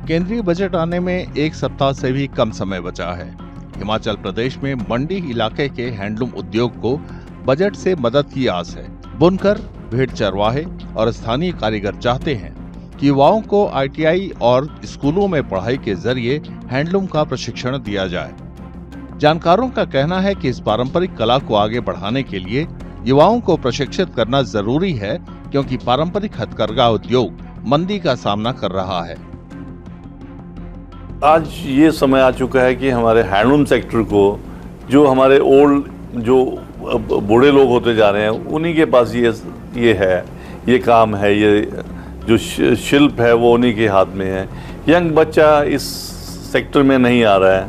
केंद्रीय बजट आने में एक सप्ताह से भी कम समय बचा है। हिमाचल प्रदेश में मंडी इलाके के हैंडलूम उद्योग को बजट से मदद की आस है। बुनकर, भेड़ चरवाहे और स्थानीय कारीगर चाहते हैं कि युवाओं को ITI और स्कूलों में पढ़ाई के जरिए हैंडलूम का प्रशिक्षण दिया जाए। जानकारों का कहना है कि इस पारंपरिक कला को आगे बढ़ाने के लिए युवाओं को प्रशिक्षित करना जरूरी है, क्योंकि पारंपरिक हथकरघा उद्योग मंदी का सामना कर रहा है। आज ये समय आ चुका है कि हमारे हैंडलूम सेक्टर को, जो हमारे ओल्ड जो बूढ़े लोग होते जा रहे हैं, उन्हीं के पास ये है, ये काम है, ये जो शिल्प है वो उन्हीं के हाथ में है। यंग बच्चा इस सेक्टर में नहीं आ रहा है।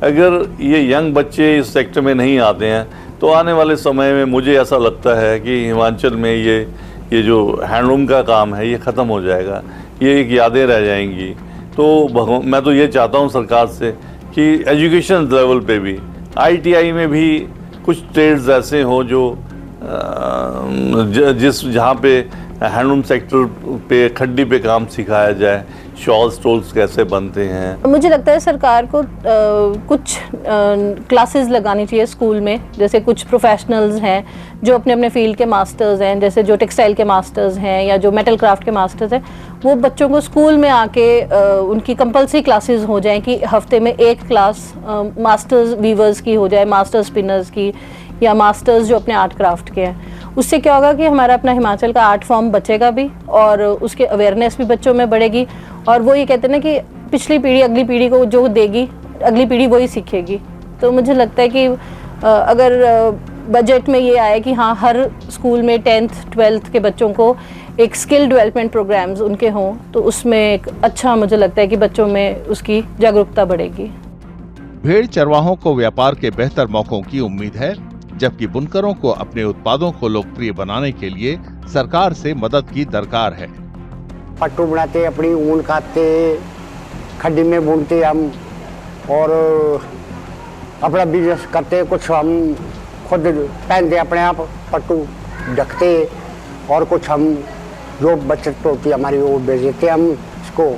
अगर ये यंग बच्चे इस सेक्टर में नहीं आते हैं तो आने वाले समय में मुझे ऐसा लगता है कि हिमाचल में ये जो हैंडलूम का काम है ये ख़त्म हो जाएगा, ये एक यादें रह जाएंगी। तो मैं तो ये चाहता हूँ सरकार से कि एजुकेशन लेवल पे भी ITI में भी कुछ ट्रेड्स ऐसे हों जो जहाँ पे हैंडलूम सेक्टर पे खड्डी पे काम सिखाया जाए, शॉल स्टोल्स कैसे बनते हैं। मुझे लगता है सरकार को कुछ क्लासेस लगानी चाहिए स्कूल में। जैसे कुछ प्रोफेशनल्स हैं जो अपने अपने फील्ड के मास्टर्स हैं, जैसे जो टेक्सटाइल के मास्टर्स हैं या जो मेटल क्राफ्ट के मास्टर्स हैं, वो बच्चों को स्कूल में आके उनकी कंपलसरी क्लासेस हो जाएं कि हफ्ते में एक क्लास मास्टर्स वीवर्स की हो जाए, मास्टर्स स्पिनर्स की, या मास्टर्स जो अपने आर्ट क्राफ्ट के हैं। उससे क्या होगा कि हमारा अपना हिमाचल का आर्ट फॉर्म बचेगा भी और उसके अवेयरनेस भी बच्चों में बढ़ेगी। और वो ये कहते हैं ना कि पिछली पीढ़ी अगली पीढ़ी को जो देगी, अगली पीढ़ी वही सीखेगी। तो मुझे लगता है कि अगर बजट में ये आए कि हाँ, हर स्कूल में 10th 12th के बच्चों को एक स्किल डेवलपमेंट प्रोग्राम्स उनके हों, तो उसमें एक अच्छा, मुझे लगता है कि बच्चों में उसकी जागरूकता बढ़ेगी। भेड़ चरवाहों को व्यापार के बेहतर मौकों की उम्मीद है, जबकि बुनकरों को अपने उत्पादों को लोकप्रिय बनाने के लिए सरकार से मदद की दरकार है। पट्टू बनाते, अपनी ऊन काटते, खड्डी में बुनते हम, और अपना बिजनेस करते। कुछ हम खुद पहनते अपने आप, पट्टू ढकते, और कुछ हम जो बचत होती हमारी वो बेच देते। हम इसको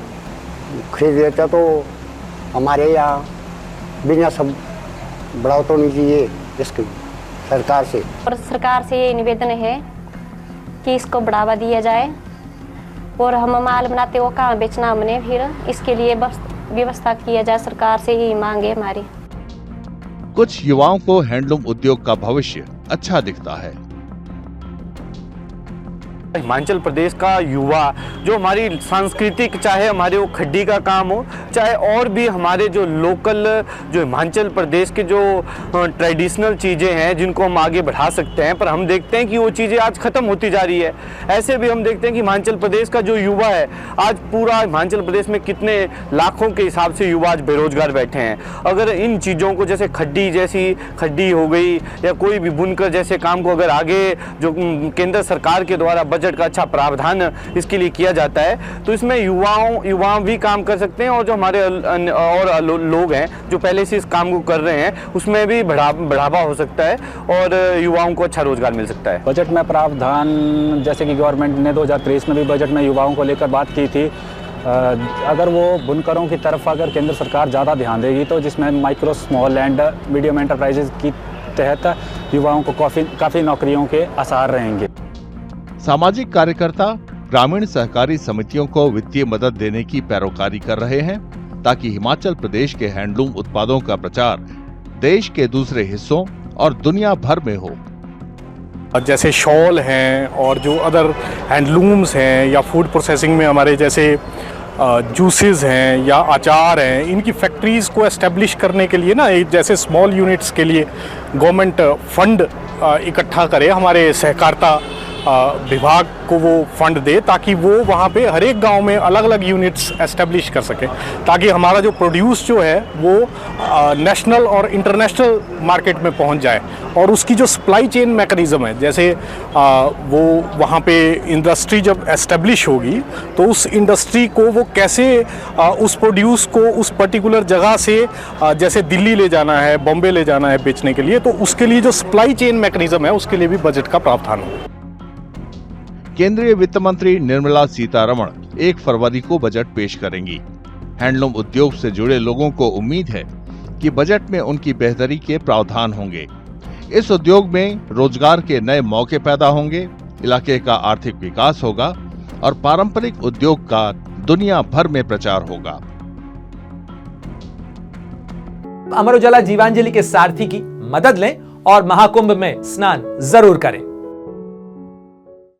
खरीद लेते। तो हमारे यहाँ बिजनेस बढ़ाओ तो नहीं चाहिए इसकी सरकार से। और सरकार से ये निवेदन है कि इसको बढ़ावा दिया जाए और हम माल बनाते वो कहाँ बेचना हमने, फिर इसके लिए बस व्यवस्था किया जाए। सरकार से ही मांग है हमारी। कुछ युवाओं को हैंडलूम उद्योग का भविष्य अच्छा दिखता है। हिमाचल प्रदेश का युवा जो हमारी सांस्कृतिक, चाहे हमारे वो खड्डी का काम हो, चाहे और भी हमारे जो लोकल, जो हिमाचल प्रदेश के जो ट्रेडिशनल चीज़ें हैं जिनको हम आगे बढ़ा सकते हैं, पर हम देखते हैं कि वो चीज़ें आज ख़त्म होती जा रही है। ऐसे भी हम देखते हैं कि हिमाचल प्रदेश का जो युवा है, आज पूरा हिमाचल प्रदेश में कितने लाखों के हिसाब से युवा आज बेरोजगार बैठे हैं। अगर इन चीज़ों को, जैसे खड्डी जैसी खड्डी हो गई या कोई भी बुनकर जैसे काम को अगर आगे जो केंद्र सरकार के द्वारा बजट का अच्छा प्रावधान इसके लिए किया जाता है, तो इसमें युवाओं भी काम कर सकते हैं। और जो हमारे और लोग हैं जो पहले से इस काम को कर रहे हैं, उसमें भी बढ़ावा हो सकता है और युवाओं को अच्छा रोजगार मिल सकता है। बजट में प्रावधान, जैसे कि गवर्नमेंट ने 2023 में भी बजट में युवाओं को लेकर बात की थी। अगर वो बुनकरों की तरफ अगर केंद्र सरकार ज़्यादा ध्यान देगी, तो जिसमें micro, small and medium enterprises की तहत युवाओं को काफ़ी नौकरियों के आसार रहेंगे। सामाजिक कार्यकर्ता ग्रामीण सहकारी समितियों को वित्तीय मदद देने की पैरोकारी कर रहे हैं, ताकि हिमाचल प्रदेश के हैंडलूम उत्पादों का प्रचार देश के दूसरे हिस्सों और दुनिया भर में हो। जैसे शॉल हैं और जो अदर हैंडलूम्स हैं, या फूड प्रोसेसिंग में हमारे जैसे जूसेस हैं या अचार हैं, इनकी फैक्ट्रीज़ को एस्टेब्लिश करने के लिए ना, जैसे स्मॉल यूनिट्स के लिए गवर्नमेंट फंड इकट्ठा करे, हमारे सहकारिता विभाग को वो फंड दे, ताकि वो वहाँ पे हर एक गांव में अलग अलग यूनिट्स एस्टेब्लिश कर सके, ताकि हमारा जो प्रोड्यूस जो है वो नेशनल और इंटरनेशनल मार्केट में पहुँच जाए। और उसकी जो सप्लाई चेन मैकेनिज़्म है, जैसे वो वहाँ पे इंडस्ट्री जब एस्टेब्लिश होगी, तो उस इंडस्ट्री को वो कैसे उस प्रोड्यूस को उस पर्टिकुलर जगह से जैसे दिल्ली ले जाना है, बॉम्बे ले जाना है बेचने के लिए, तो उसके लिए जो सप्लाई चेन मैकेनिज़्म है उसके लिए भी बजट का प्रावधान हो। केंद्रीय वित्त मंत्री निर्मला सीतारमण 1 फरवरी को बजट पेश करेंगी। हैंडलूम उद्योग से जुड़े लोगों को उम्मीद है कि बजट में उनकी बेहतरी के प्रावधान होंगे। इस उद्योग में रोजगार के नए मौके पैदा होंगे, इलाके का आर्थिक विकास होगा और पारंपरिक उद्योग का दुनिया भर में प्रचार होगा। अमर उजाला जीवांजलि के सारथी की मदद लें और महाकुंभ में स्नान जरूर करें।